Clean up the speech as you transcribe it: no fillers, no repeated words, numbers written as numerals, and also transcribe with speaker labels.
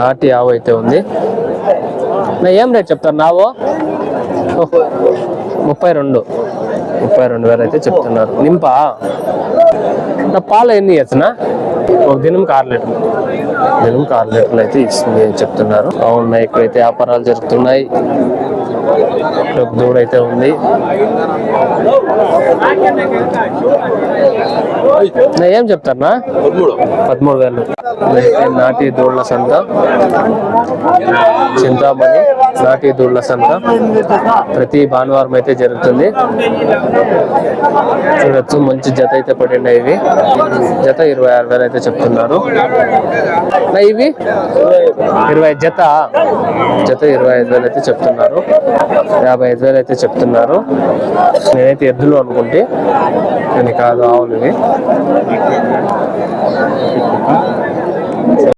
Speaker 1: నాటి ఆవు అయితే ఉంది. ఏం రేట్ చెప్తారు నావు? 32,000 అయితే చెప్తున్నారు. నింపా నా పాలు ఎన్ని ఇచ్చనా? ఒక దినంకి 6 లీటర్లు, దినంకి 6 లీటర్లు అయితే ఇస్తుంది అని చెప్తున్నారు. అవునాయి, ఇక్కడైతే వ్యాపారాలు జరుగుతున్నాయి. దూడ అయితే ఉంది. ఏం చెప్తారా? 13,000. నాటి దూడల సంత, చింతామణి నాటి దూడల సంత ప్రతి భానువారం అయితే జరుగుతుంది. చూడొచ్చు, మంచి జత అయితే పడింది. ఇవి జత 26,000 అయితే చెప్తున్నారు. ఇవి 20 జత 25,000 అయితే చెప్తున్నారు. 55,000 అయితే చెప్తున్నారు. నేనైతే ఎద్దులు అనుకుంటే, కానీ కాదు, ఆవులు ఇవి.